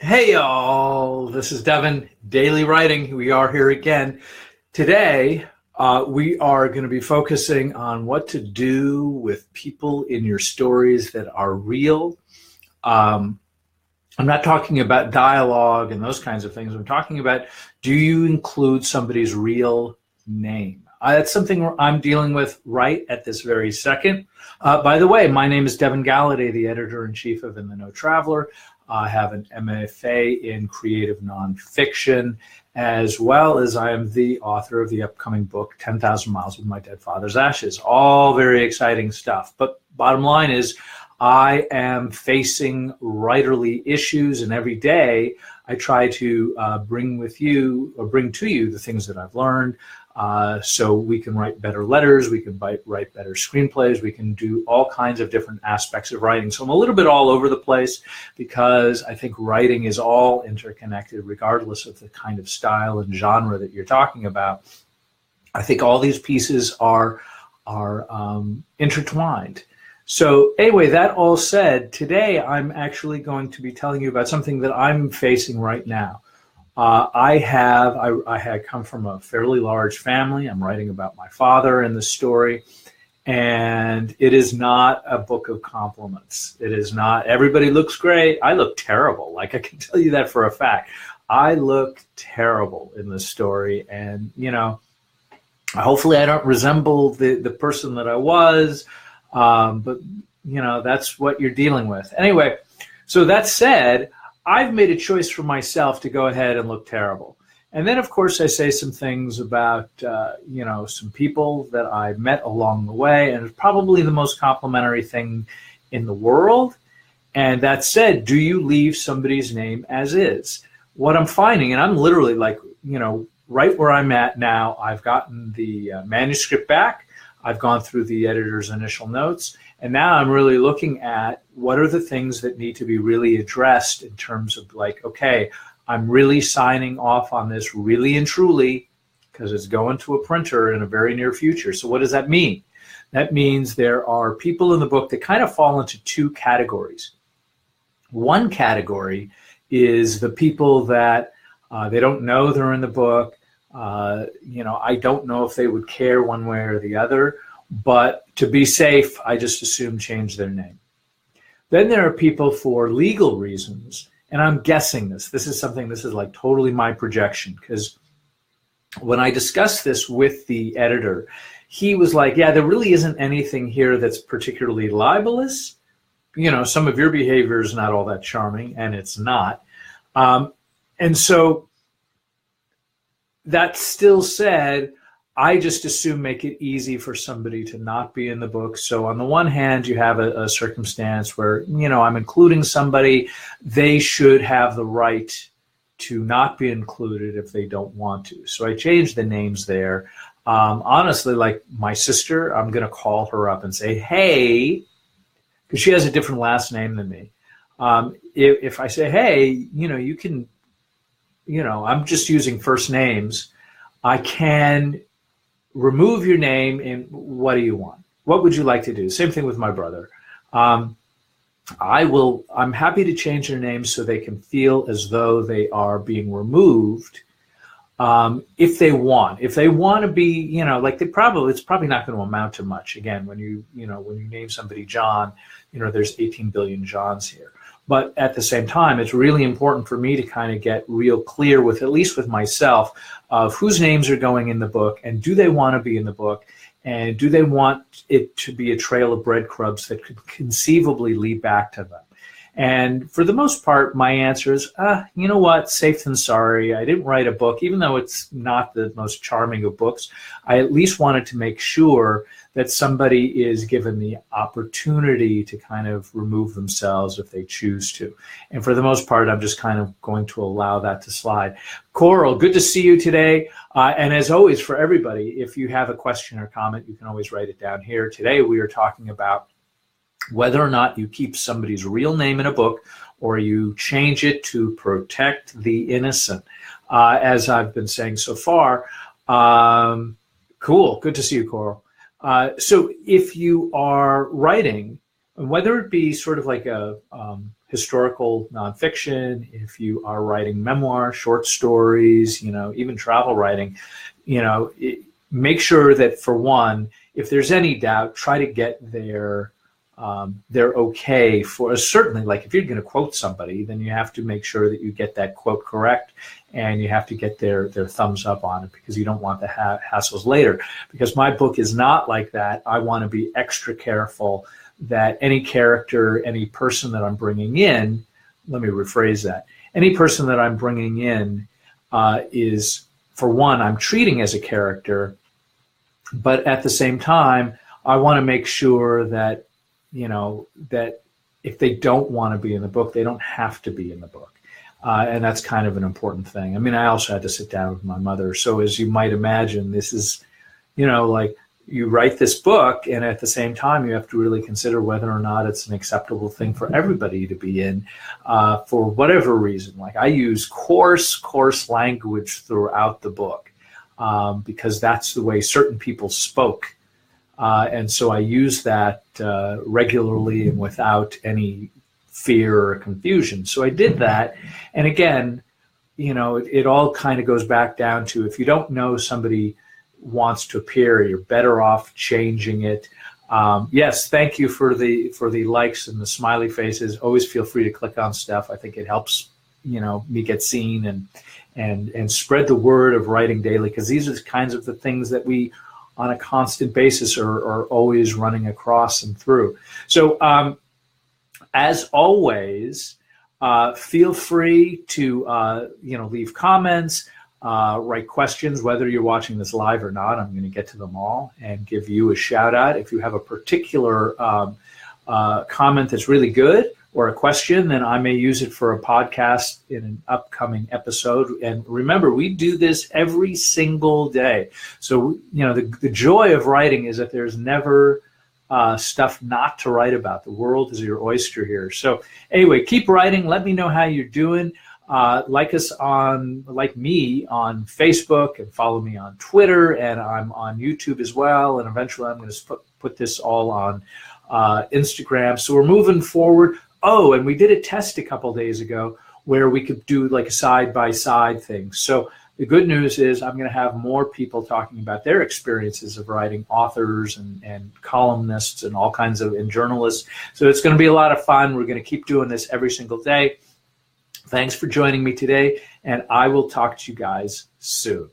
Hey y'all, this is Devin, Daily Writing. We are here again. Today, we are going to be focusing on what to do with people in your stories that are real. I'm not talking about dialogue and those kinds of things. I'm talking about, do you include somebody's real name? That's something I'm dealing with right at this very second. By the way, my name is Devin Galaudet, the editor-in-chief of In the Know Traveler. I have an MFA in creative nonfiction, as well as I am the author of the upcoming book, 10,000 Miles with My Dead Father's Ashes. All very exciting stuff. But bottom line is, I am facing writerly issues, and every day I try to bring to you the things that I've learned, so we can write better letters, we can write better screenplays, we can do all kinds of different aspects of writing. So I'm a little bit all over the place because I think writing is all interconnected regardless of the kind of style and genre that you're talking about. I think all these pieces are intertwined. So anyway, that all said, today I'm actually going to be telling you about something that I'm facing right now. I had come from a fairly large family. I'm writing about my father in the story, and it is not a book of compliments. It is not, everybody looks great. I look terrible. Like, I can tell you that for a fact. I look terrible in this story, and, hopefully I don't resemble the person that I was. But that's what you're dealing with. Anyway, so that said, I've made a choice for myself to go ahead and look terrible. And then, of course, I say some things about, some people that I met along the way, and it's probably the most complimentary thing in the world. And that said, do you leave somebody's name as is? What I'm finding, and I'm literally right where I'm at now, I've gotten the manuscript back. I've gone through the editor's initial notes, and now I'm really looking at what are the things that need to be really addressed in terms of okay, I'm really signing off on this really and truly because it's going to a printer in a very near future. So what does that mean? That means there are people in the book that kind of fall into two categories. One category is the people that they don't know they're in the book. I don't know if they would care one way or the other, but to be safe, I just assume change their name. Then there are people for legal reasons, and I'm guessing this is like totally my projection, because when I discussed this with the editor, he was like, yeah, there really isn't anything here that's particularly libelous. Some of your behavior is not all that charming, and it's not. And so that still said, I just assume make it easy for somebody to not be in the book. So on the one hand, you have a circumstance where, I'm including somebody, they should have the right to not be included if they don't want to. So I changed the names there. Honestly, like my sister, I'm going to call her up and say, hey, because she has a different last name than me. If I say, hey, you can, I'm just using first names, I can remove your name and what do you want? What would you like to do? Same thing with my brother. I'm happy to change their names so they can feel as though they are being removed if they want. If they want to be, it's probably not going to amount to much. Again, when you name somebody John, there's 18 billion Johns here. But at the same time, it's really important for me to kind of get real clear with, at least with myself, of whose names are going in the book, and do they want to be in the book, and do they want it to be a trail of breadcrumbs that could conceivably lead back to them. And for the most part, my answer is, you know what, safe than sorry. I didn't write a book, even though it's not the most charming of books. I at least wanted to make sure that somebody is given the opportunity to kind of remove themselves if they choose to. And for the most part, I'm just kind of going to allow that to slide. Coral, good to see you today. And as always, for everybody, if you have a question or comment, you can always write it down here. Today, we are talking about whether or not you keep somebody's real name in a book or you change it to protect the innocent. As I've been saying so far, cool, good to see you, Coral. So if you are writing, whether it be sort of like a historical nonfiction, if you are writing memoir, short stories, even travel writing, make sure that, for one, if there's any doubt, try to get their okay for certainly, like if you're going to quote somebody, then you have to make sure that you get that quote correct, and you have to get their thumbs up on it, because you don't want the hassles later. Because my book is not like that. I want to be extra careful that any character, any person that I'm bringing in, let me rephrase that, any person that I'm bringing in is, for one, I'm treating as a character, but at the same time, I want to make sure that, that if they don't want to be in the book, they don't have to be in the book. And that's kind of an important thing. I mean, I also had to sit down with my mother. So as you might imagine, this is, like you write this book, and at the same time, you have to really consider whether or not it's an acceptable thing for everybody to be in for whatever reason. Like I use coarse language throughout the book because that's the way certain people spoke. And so I use that regularly and without any fear or confusion. So I did that. And again, it all kind of goes back down to, if you don't know somebody wants to appear, you're better off changing it. Yes, thank you for the likes and the smiley faces. Always feel free to click on stuff. I think it helps, me get seen and spread the word of writing daily, because these are the kinds of the things that we on a constant basis are always running across and through. So as always, feel free to leave comments, write questions, whether you're watching this live or not. I'm going to get to them all and give you a shout out. If you have a particular comment that's really good, or a question, then I may use it for a podcast in an upcoming episode. And remember, we do this every single day. So, the joy of writing is that there's never stuff not to write about. The world is your oyster here. So anyway, keep writing. Let me know how you're doing. Like me on Facebook, and follow me on Twitter, and I'm on YouTube as well. And eventually I'm going to put this all on Instagram. So we're moving forward. Oh, and we did a test a couple days ago where we could do like a side-by-side thing. So the good news is I'm going to have more people talking about their experiences of writing, authors and columnists and all kinds of, and journalists. So it's going to be a lot of fun. We're going to keep doing this every single day. Thanks for joining me today, and I will talk to you guys soon.